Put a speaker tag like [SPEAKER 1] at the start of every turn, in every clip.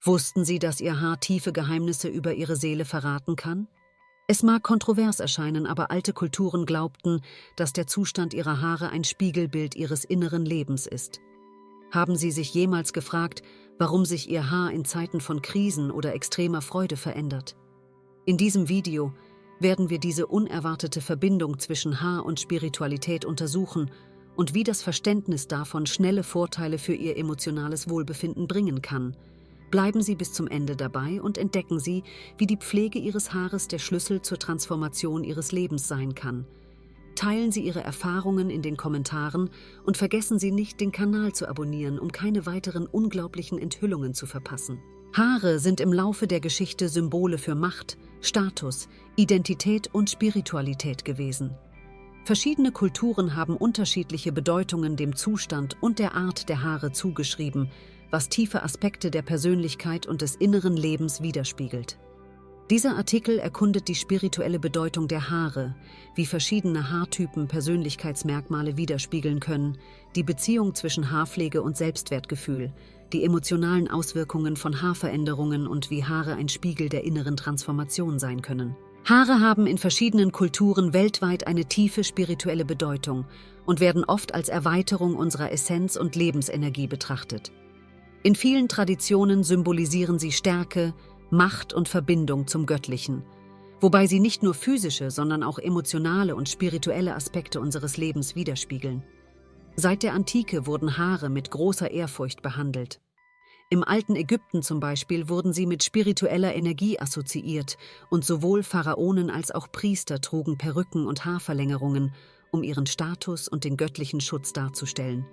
[SPEAKER 1] Wussten Sie, dass Ihr Haar tiefe Geheimnisse über Ihre Seele verraten kann? Es mag kontrovers erscheinen, aber alte Kulturen glaubten, dass der Zustand Ihrer Haare ein Spiegelbild Ihres inneren Lebens ist. Haben Sie sich jemals gefragt, warum sich Ihr Haar in Zeiten von Krisen oder extremer Freude verändert? In diesem Video werden wir diese unerwartete Verbindung zwischen Haar und Spiritualität untersuchen und wie das Verständnis davon schnelle Vorteile für Ihr emotionales Wohlbefinden bringen kann. Bleiben Sie bis zum Ende dabei und entdecken Sie, wie die Pflege Ihres Haares der Schlüssel zur Transformation Ihres Lebens sein kann. Teilen Sie Ihre Erfahrungen in den Kommentaren und vergessen Sie nicht, den Kanal zu abonnieren, um keine weiteren unglaublichen Enthüllungen zu verpassen. Haare sind im Laufe der Geschichte Symbole für Macht, Status, Identität und Spiritualität gewesen. Verschiedene Kulturen haben unterschiedliche Bedeutungen dem Zustand und der Art der Haare zugeschrieben, was tiefe Aspekte der Persönlichkeit und des inneren Lebens widerspiegelt. Dieser Artikel erkundet die spirituelle Bedeutung der Haare, wie verschiedene Haartypen Persönlichkeitsmerkmale widerspiegeln können, die Beziehung zwischen Haarpflege und Selbstwertgefühl, die emotionalen Auswirkungen von Haarveränderungen und wie Haare ein Spiegel der inneren Transformation sein können. Haare haben in verschiedenen Kulturen weltweit eine tiefe spirituelle Bedeutung und werden oft als Erweiterung unserer Essenz und Lebensenergie betrachtet. In vielen Traditionen symbolisieren sie Stärke, Macht und Verbindung zum Göttlichen, wobei sie nicht nur physische, sondern auch emotionale und spirituelle Aspekte unseres Lebens widerspiegeln. Seit der Antike wurden Haare mit großer Ehrfurcht behandelt. Im alten Ägypten zum Beispiel wurden sie mit spiritueller Energie assoziiert und sowohl Pharaonen als auch Priester trugen Perücken und Haarverlängerungen, um ihren Status und den göttlichen Schutz darzustellen.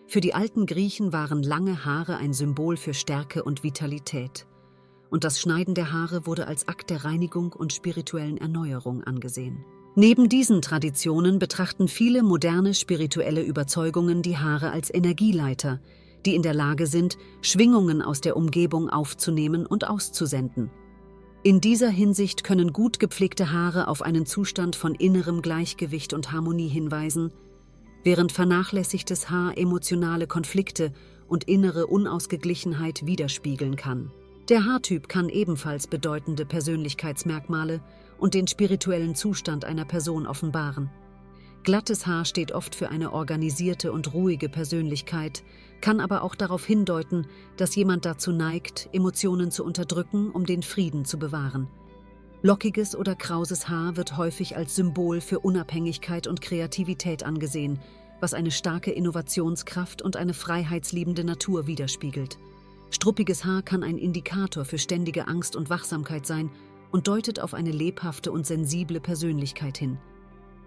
[SPEAKER 1] Für die alten Griechen waren lange Haare ein Symbol für Stärke und Vitalität. Und das Schneiden der Haare wurde als Akt der Reinigung und spirituellen Erneuerung angesehen. Neben diesen Traditionen betrachten viele moderne spirituelle Überzeugungen die Haare als Energieleiter, die in der Lage sind, Schwingungen aus der Umgebung aufzunehmen und auszusenden. In dieser Hinsicht können gut gepflegte Haare auf einen Zustand von innerem Gleichgewicht und Harmonie hinweisen, während vernachlässigtes Haar emotionale Konflikte und innere Unausgeglichenheit widerspiegeln kann. Der Haartyp kann ebenfalls bedeutende Persönlichkeitsmerkmale und den spirituellen Zustand einer Person offenbaren. Glattes Haar steht oft für eine organisierte und ruhige Persönlichkeit, kann aber auch darauf hindeuten, dass jemand dazu neigt, Emotionen zu unterdrücken, um den Frieden zu bewahren. Lockiges oder krauses Haar wird häufig als Symbol für Unabhängigkeit und Kreativität angesehen, was eine starke Innovationskraft und eine freiheitsliebende Natur widerspiegelt. Struppiges Haar kann ein Indikator für ständige Angst und Wachsamkeit sein und deutet auf eine lebhafte und sensible Persönlichkeit hin.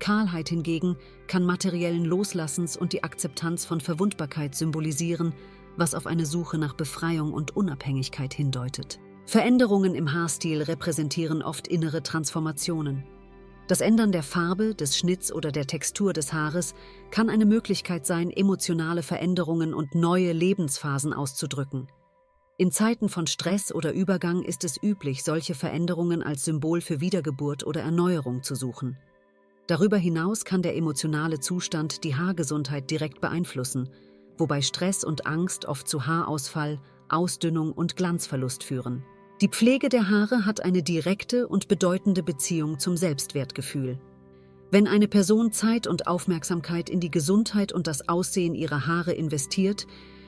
[SPEAKER 1] Kahlheit hingegen kann materiellen Loslassens und die Akzeptanz von Verwundbarkeit symbolisieren, was auf eine Suche nach Befreiung und Unabhängigkeit hindeutet. Veränderungen im Haarstil repräsentieren oft innere Transformationen. Das Ändern der Farbe, des Schnitts oder der Textur des Haares kann eine Möglichkeit sein, emotionale Veränderungen und neue Lebensphasen auszudrücken. In Zeiten von Stress oder Übergang ist es üblich, solche Veränderungen als Symbol für Wiedergeburt oder Erneuerung zu suchen. Darüber hinaus kann der emotionale Zustand die Haargesundheit direkt beeinflussen, wobei Stress und Angst oft zu Haarausfall, Ausdünnung und Glanzverlust führen. Die Pflege der Haare hat eine direkte und bedeutende Beziehung zum Selbstwertgefühl. Wenn eine Person Zeit und Aufmerksamkeit in die Gesundheit und das Aussehen ihrer Haare investiert,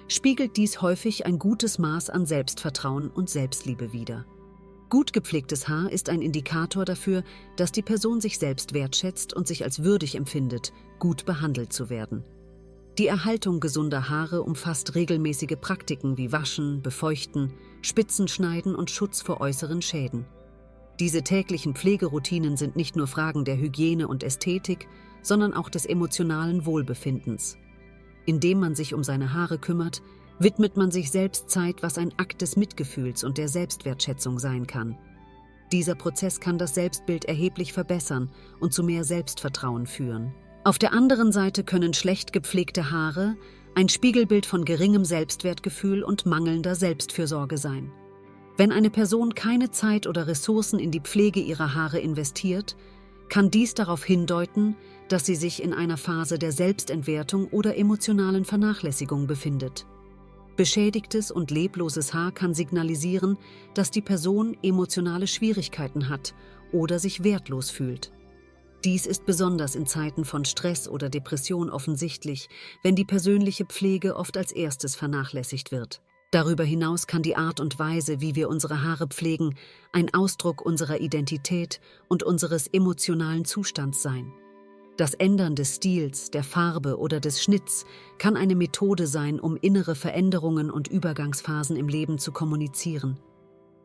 [SPEAKER 1] spiegelt dies häufig ein gutes Maß an Selbstvertrauen und Selbstliebe wider. Gut gepflegtes Haar ist ein Indikator dafür, dass die Person sich selbst wertschätzt und sich als würdig empfindet, gut behandelt zu werden. Die Erhaltung gesunder Haare umfasst regelmäßige Praktiken wie Waschen, Befeuchten, Spitzenschneiden und Schutz vor äußeren Schäden. Diese täglichen Pflegeroutinen sind nicht nur Fragen der Hygiene und Ästhetik, sondern auch des emotionalen Wohlbefindens. Indem man sich um seine Haare kümmert, widmet man sich selbst Zeit, was ein Akt des Mitgefühls und der Selbstwertschätzung sein kann. Dieser Prozess kann das Selbstbild erheblich verbessern und zu mehr Selbstvertrauen führen. Auf der anderen Seite können schlecht gepflegte Haare ein Spiegelbild von geringem Selbstwertgefühl und mangelnder Selbstfürsorge sein. Wenn eine Person keine Zeit oder Ressourcen in die Pflege ihrer Haare investiert, kann dies darauf hindeuten, dass sie sich in einer Phase der Selbstentwertung oder emotionalen Vernachlässigung befindet. Beschädigtes und lebloses Haar kann signalisieren, dass die Person emotionale Schwierigkeiten hat oder sich wertlos fühlt. Dies ist besonders in Zeiten von Stress oder Depression offensichtlich, wenn die persönliche Pflege oft als erstes vernachlässigt wird. Darüber hinaus kann die Art und Weise, wie wir unsere Haare pflegen, ein Ausdruck unserer Identität und unseres emotionalen Zustands sein. Das Ändern des Stils, der Farbe oder des Schnitts kann eine Methode sein, um innere Veränderungen und Übergangsphasen im Leben zu kommunizieren.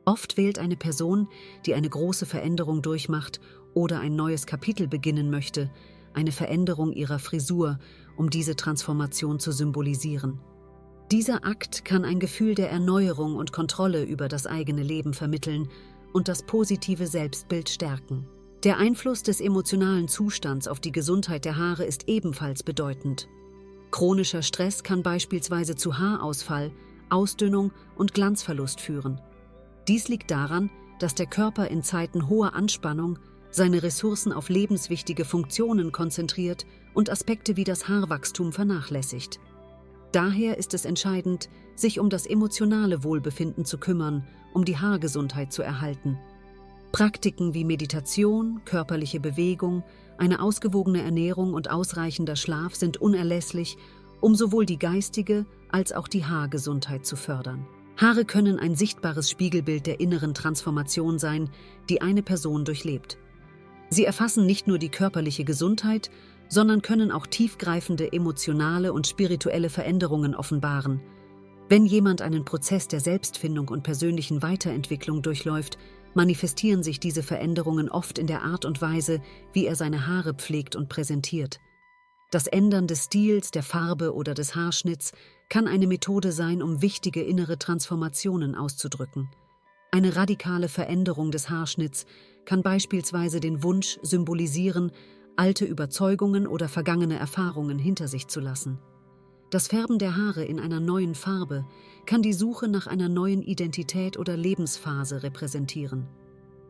[SPEAKER 1] Oft wählt eine Person, die eine große Veränderung durchmacht oder ein neues Kapitel beginnen möchte, eine Veränderung ihrer Frisur, um diese Transformation zu symbolisieren. Dieser Akt kann ein Gefühl der Erneuerung und Kontrolle über das eigene Leben vermitteln und das positive Selbstbild stärken. Der Einfluss des emotionalen Zustands auf die Gesundheit der Haare ist ebenfalls bedeutend. Chronischer Stress kann beispielsweise zu Haarausfall, Ausdünnung und Glanzverlust führen. Dies liegt daran, dass der Körper in Zeiten hoher Anspannung seine Ressourcen auf lebenswichtige Funktionen konzentriert und Aspekte wie das Haarwachstum vernachlässigt. Daher ist es entscheidend, sich um das emotionale Wohlbefinden zu kümmern, um die Haargesundheit zu erhalten. Praktiken wie Meditation, körperliche Bewegung, eine ausgewogene Ernährung und ausreichender Schlaf sind unerlässlich, um sowohl die geistige als auch die Haargesundheit zu fördern. Haare können ein sichtbares Spiegelbild der inneren Transformation sein, die eine Person durchlebt. Sie erfassen nicht nur die körperliche Gesundheit, sondern können auch tiefgreifende emotionale und spirituelle Veränderungen offenbaren. Wenn jemand einen Prozess der Selbstfindung und persönlichen Weiterentwicklung durchläuft, manifestieren sich diese Veränderungen oft in der Art und Weise, wie er seine Haare pflegt und präsentiert. Das Ändern des Stils, der Farbe oder des Haarschnitts kann eine Methode sein, um wichtige innere Transformationen auszudrücken. Eine radikale Veränderung des Haarschnitts kann beispielsweise den Wunsch symbolisieren, alte Überzeugungen oder vergangene Erfahrungen hinter sich zu lassen. Das Färben der Haare in einer neuen Farbe kann die Suche nach einer neuen Identität oder Lebensphase repräsentieren.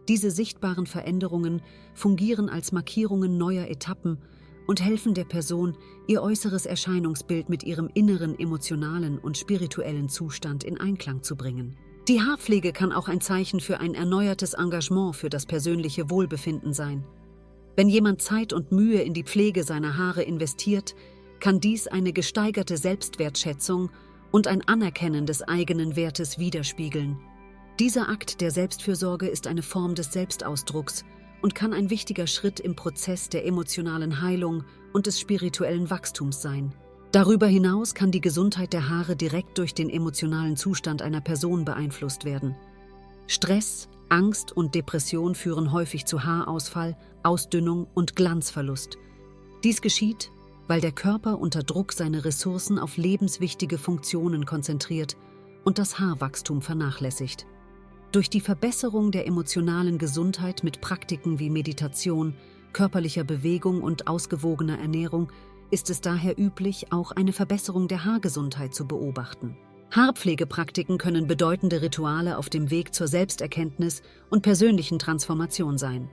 [SPEAKER 1] Diese sichtbaren Veränderungen fungieren als Markierungen neuer Etappen und helfen der Person, ihr äußeres Erscheinungsbild mit ihrem inneren emotionalen und spirituellen Zustand in Einklang zu bringen. Die Haarpflege kann auch ein Zeichen für ein erneuertes Engagement für das persönliche Wohlbefinden sein. Wenn jemand Zeit und Mühe in die Pflege seiner Haare investiert, kann dies eine gesteigerte Selbstwertschätzung und ein Anerkennen des eigenen Wertes widerspiegeln. Dieser Akt der Selbstfürsorge ist eine Form des Selbstausdrucks und kann ein wichtiger Schritt im Prozess der emotionalen Heilung und des spirituellen Wachstums sein. Darüber hinaus kann die Gesundheit der Haare direkt durch den emotionalen Zustand einer Person beeinflusst werden. Stress, Angst und Depression führen häufig zu Haarausfall, Ausdünnung und Glanzverlust. Dies geschieht, weil der Körper unter Druck seine Ressourcen auf lebenswichtige Funktionen konzentriert und das Haarwachstum vernachlässigt. Durch die Verbesserung der emotionalen Gesundheit mit Praktiken wie Meditation, körperlicher Bewegung und ausgewogener Ernährung ist es daher üblich, auch eine Verbesserung der Haargesundheit zu beobachten. Haarpflegepraktiken können bedeutende Rituale auf dem Weg zur Selbsterkenntnis und persönlichen Transformation sein.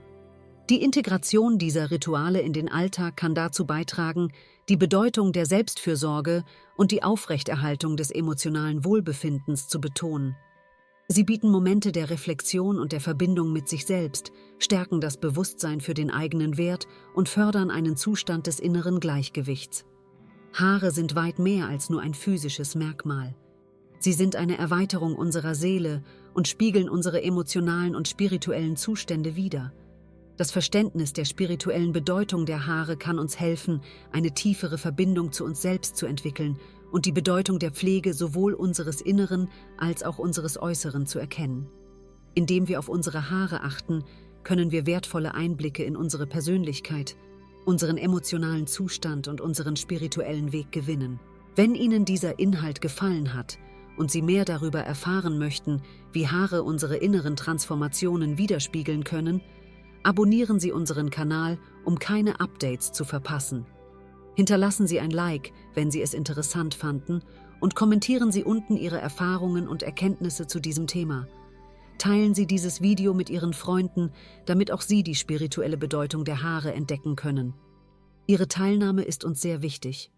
[SPEAKER 1] Die Integration dieser Rituale in den Alltag kann dazu beitragen, die Bedeutung der Selbstfürsorge und die Aufrechterhaltung des emotionalen Wohlbefindens zu betonen. Sie bieten Momente der Reflexion und der Verbindung mit sich selbst, stärken das Bewusstsein für den eigenen Wert und fördern einen Zustand des inneren Gleichgewichts. Haare sind weit mehr als nur ein physisches Merkmal. Sie sind eine Erweiterung unserer Seele und spiegeln unsere emotionalen und spirituellen Zustände wider. Das Verständnis der spirituellen Bedeutung der Haare kann uns helfen, eine tiefere Verbindung zu uns selbst zu entwickeln und die Bedeutung der Pflege sowohl unseres Inneren als auch unseres Äußeren zu erkennen. Indem wir auf unsere Haare achten, können wir wertvolle Einblicke in unsere Persönlichkeit, unseren emotionalen Zustand und unseren spirituellen Weg gewinnen. Wenn Ihnen dieser Inhalt gefallen hat und Sie mehr darüber erfahren möchten, wie Haare unsere inneren Transformationen widerspiegeln können, abonnieren Sie unseren Kanal, um keine Updates zu verpassen. Hinterlassen Sie ein Like, wenn Sie es interessant fanden, und kommentieren Sie unten Ihre Erfahrungen und Erkenntnisse zu diesem Thema. Teilen Sie dieses Video mit Ihren Freunden, damit auch sie die spirituelle Bedeutung der Haare entdecken können. Ihre Teilnahme ist uns sehr wichtig.